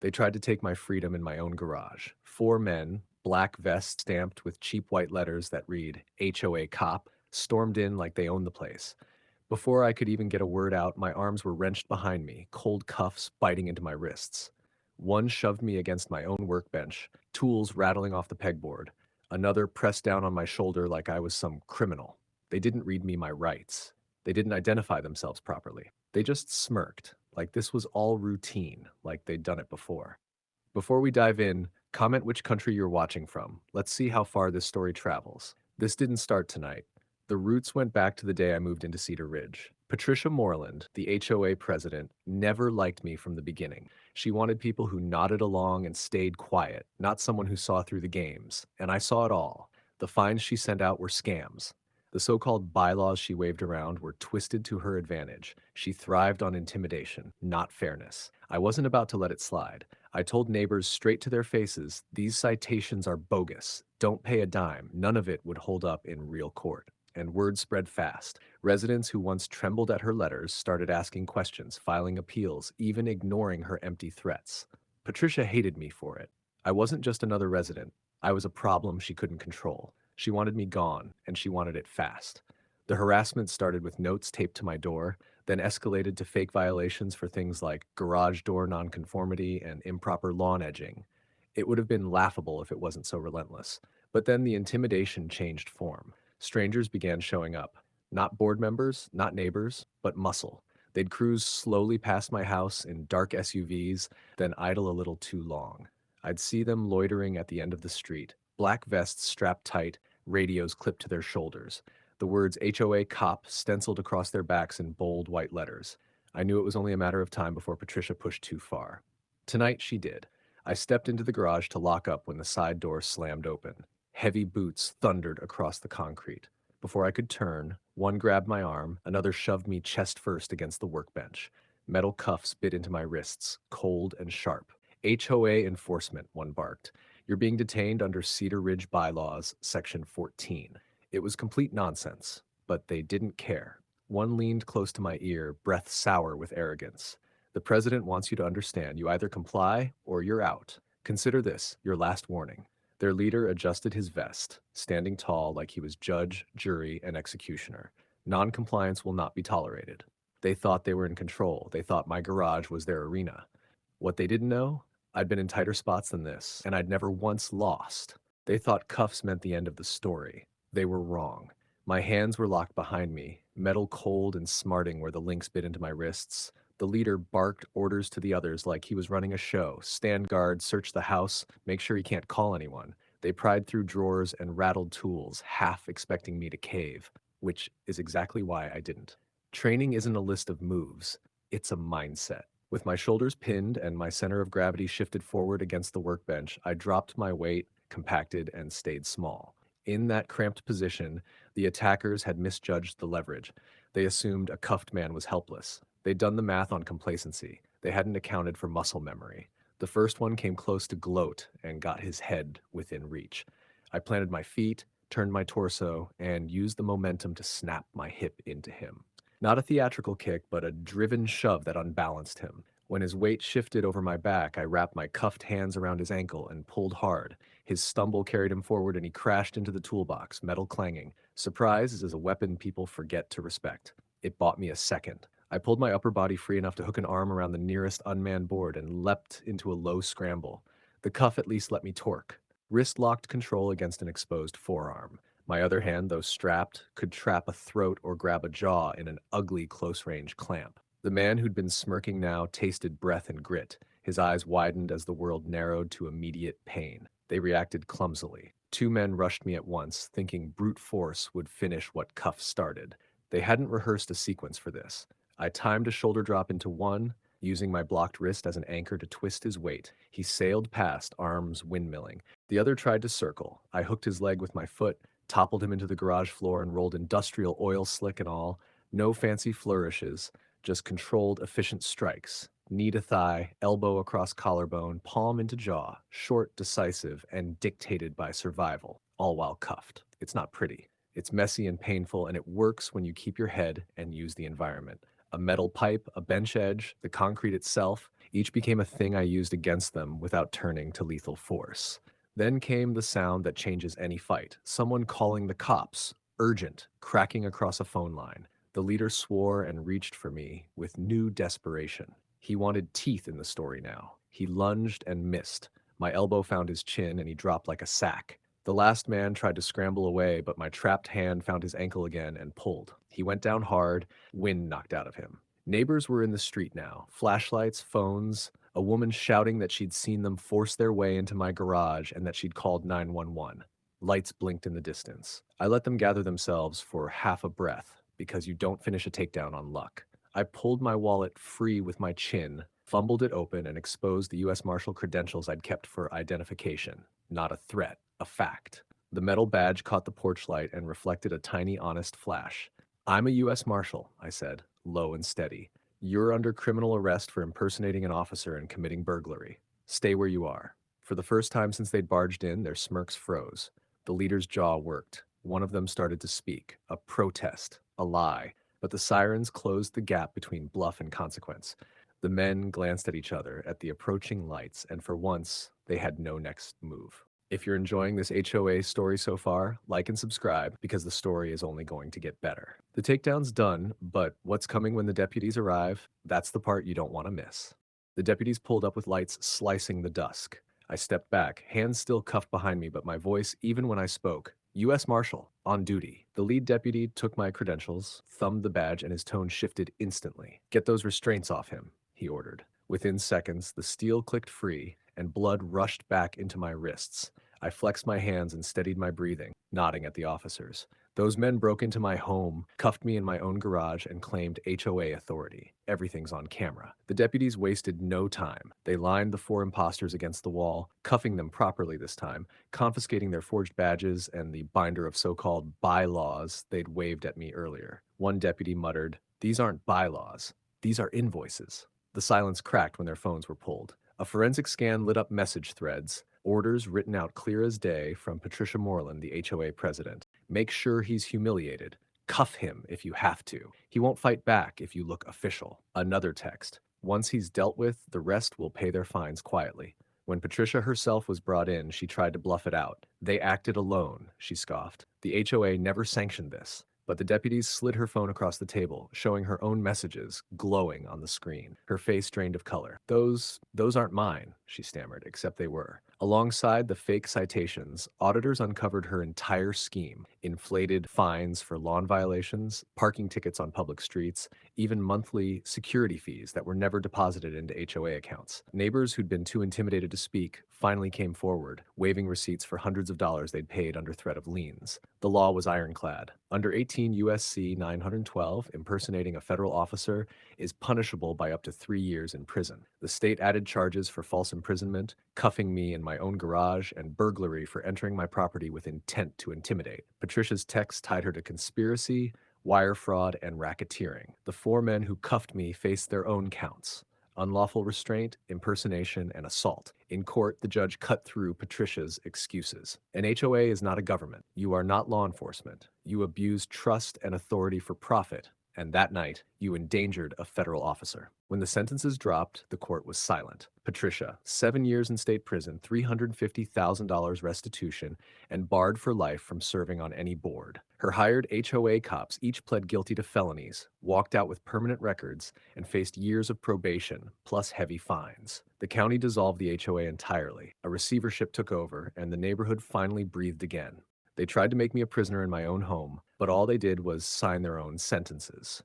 They tried to take my freedom in my own garage. Four men, black vests stamped with cheap white letters that read HOA cop, stormed in like they owned the place. Before I could even get a word out, my arms were wrenched behind me, cold cuffs biting into my wrists. One shoved me against my own workbench, tools rattling off the pegboard. Another pressed down on my shoulder like I was some criminal. They didn't read me my rights. They didn't identify themselves properly. They just smirked, like this was all routine, like they'd done it before. Before we dive in, comment which country you're watching from. Let's see how far this story travels. This didn't start tonight. The roots went back to the day I moved into Cedar Ridge. Patricia Moreland, the HOA president, never liked me from the beginning. She wanted people who nodded along and stayed quiet, not someone who saw through the games. And I saw it all. The fines she sent out were scams. The so-called bylaws she waved around were twisted to her advantage. She thrived on intimidation, not fairness. I wasn't about to let it slide. I told neighbors straight to their faces, these citations are bogus. Don't pay a dime. None of it would hold up in real court. And word spread fast. Residents who once trembled at her letters started asking questions, filing appeals, even ignoring her empty threats. Patricia hated me for it. I wasn't just another resident. I was a problem she couldn't control. She wanted me gone, and she wanted it fast. The harassment started with notes taped to my door, then escalated to fake violations for things like garage door nonconformity and improper lawn edging. It would have been laughable if it wasn't so relentless. But then the intimidation changed form. Strangers began showing up. Not board members, not neighbors, but muscle. They'd cruise slowly past my house in dark SUVs, then idle a little too long. I'd see them loitering at the end of the street, black vests strapped tight, radios clipped to their shoulders. The words HOA cop stenciled across their backs in bold white letters. I knew it was only a matter of time before Patricia pushed too far. Tonight she did. I stepped into the garage to lock up when the side door slammed open. Heavy boots thundered across the concrete. Before I could turn, one grabbed my arm, another shoved me chest first against the workbench. Metal cuffs bit into my wrists, cold and sharp. HOA enforcement, one barked. You're being detained under Cedar Ridge Bylaws, Section 14. It was complete nonsense, but they didn't care. One leaned close to my ear, breath sour with arrogance. The president wants you to understand you either comply or you're out. Consider this your last warning. Their leader adjusted his vest, standing tall like he was judge, jury, and executioner. Noncompliance will not be tolerated. They thought they were in control. They thought my garage was their arena. What they didn't know? I'd been in tighter spots than this, and I'd never once lost. They thought cuffs meant the end of the story. They were wrong. My hands were locked behind me, metal cold and smarting where the links bit into my wrists. The leader barked orders to the others like he was running a show. Stand guard, search the house, make sure he can't call anyone. They pried through drawers and rattled tools, half expecting me to cave, which is exactly why I didn't. Training isn't a list of moves, it's a mindset. With my shoulders pinned and my center of gravity shifted forward against the workbench, I dropped my weight, compacted, and stayed small. In that cramped position, the attackers had misjudged the leverage. They assumed a cuffed man was helpless. They'd done the math on complacency. They hadn't accounted for muscle memory. The first one came close to gloat and got his head within reach. I planted my feet, turned my torso, and used the momentum to snap my hip into him. Not a theatrical kick, but a driven shove that unbalanced him. When his weight shifted over my back, I wrapped my cuffed hands around his ankle and pulled hard. His stumble carried him forward and he crashed into the toolbox, metal clanging. Surprise is a weapon people forget to respect. It bought me a second. I pulled my upper body free enough to hook an arm around the nearest unmanned board and leapt into a low scramble. The cuff at least let me torque. Wrist-locked control against an exposed forearm. My other hand, though strapped, could trap a throat or grab a jaw in an ugly close-range clamp. The man who'd been smirking now tasted breath and grit. His eyes widened as the world narrowed to immediate pain. They reacted clumsily. Two men rushed me at once, thinking brute force would finish what Cuff started. They hadn't rehearsed a sequence for this. I timed a shoulder drop into one, using my blocked wrist as an anchor to twist his weight. He sailed past, arms windmilling. The other tried to circle. I hooked his leg with my foot, toppled him into the garage floor, and rolled industrial oil slick and all. No fancy flourishes, just controlled, efficient strikes. Knee to thigh, elbow across collarbone, palm into jaw, short, decisive, and dictated by survival, all while cuffed. It's not pretty. It's messy and painful, and it works when you keep your head and use the environment. A metal pipe, a bench edge, the concrete itself. Each became a thing I used against them without turning to lethal force. Then came the sound that changes any fight, someone calling the cops, urgent, cracking across a phone line. The leader swore and reached for me with new desperation. He wanted teeth in the story now. He lunged and missed. My elbow found his chin and he dropped like a sack. The last man tried to scramble away, but my trapped hand found his ankle again and pulled. He went down hard, wind knocked out of him. Neighbors were in the street now, flashlights, phones, a woman shouting that she'd seen them force their way into my garage and that she'd called 911. Lights blinked in the distance. I let them gather themselves for half a breath, because you don't finish a takedown on luck. I pulled my wallet free with my chin, fumbled it open, and exposed the U.S. Marshal credentials I'd kept for identification. Not a threat, a fact. The metal badge caught the porch light and reflected a tiny, honest flash. "I'm a U.S. Marshal," I said, low and steady. "You're under criminal arrest for impersonating an officer and committing burglary. Stay where you are." For the first time since they'd barged in, their smirks froze. The leader's jaw worked. One of them started to speak, a protest, a lie, but the sirens closed the gap between bluff and consequence. The men glanced at each other, at the approaching lights, and for once, they had no next move. If you're enjoying this HOA story so far, like and subscribe because the story is only going to get better. The takedown's done, but what's coming when the deputies arrive? That's the part you don't want to miss. The deputies pulled up with lights slicing the dusk. I stepped back, hands still cuffed behind me, but my voice, even when I spoke, U.S. Marshal, on duty. The lead deputy took my credentials, thumbed the badge, and his tone shifted instantly. "Get those restraints off him," he ordered. Within seconds, the steel clicked free, and blood rushed back into my wrists. I flexed my hands and steadied my breathing, nodding at the officers. Those men broke into my home, cuffed me in my own garage, and claimed HOA authority. Everything's on camera. The deputies wasted no time. They lined the four imposters against the wall, cuffing them properly this time, confiscating their forged badges and the binder of so-called bylaws they'd waved at me earlier. One deputy muttered, "These aren't bylaws. These are invoices." The silence cracked when their phones were pulled. A forensic scan lit up message threads, orders written out clear as day from Patricia Moore, the HOA president. "Make sure he's humiliated. Cuff him if you have to. He won't fight back if you look official." Another text. "Once he's dealt with, the rest will pay their fines quietly." When Patricia herself was brought in, she tried to bluff it out. "They acted alone," she scoffed. "The HOA never sanctioned this." But the deputies slid her phone across the table, showing her own messages glowing on the screen. Her face drained of color. Those aren't mine," she stammered, "except they were." Alongside the fake citations, auditors uncovered her entire scheme: inflated fines for lawn violations, parking tickets on public streets, even monthly security fees that were never deposited into HOA accounts. Neighbors who'd been too intimidated to speak finally came forward, waving receipts for hundreds of dollars they'd paid under threat of liens. The law was ironclad. Under 18 U.S.C. 912, impersonating a federal officer is punishable by up to 3 years in prison. The state added charges for false imprisonment, cuffing me in my own garage, and burglary for entering my property with intent to intimidate. Patricia's text tied her to conspiracy, wire fraud, and racketeering. The four men who cuffed me faced their own counts: unlawful restraint, impersonation, and assault. In court, the judge cut through Patricia's excuses. An HOA is not a government. You are not law enforcement. You abused trust and authority for profit, and that night, you endangered a federal officer. When the sentences dropped, the court was silent. Patricia, 7 years in state prison, $350,000 restitution, and barred for life from serving on any board. Her hired HOA cops each pled guilty to felonies, walked out with permanent records, and faced years of probation, plus heavy fines. The county dissolved the HOA entirely. A receivership took over, and the neighborhood finally breathed again. They tried to make me a prisoner in my own home, but all they did was sign their own sentences.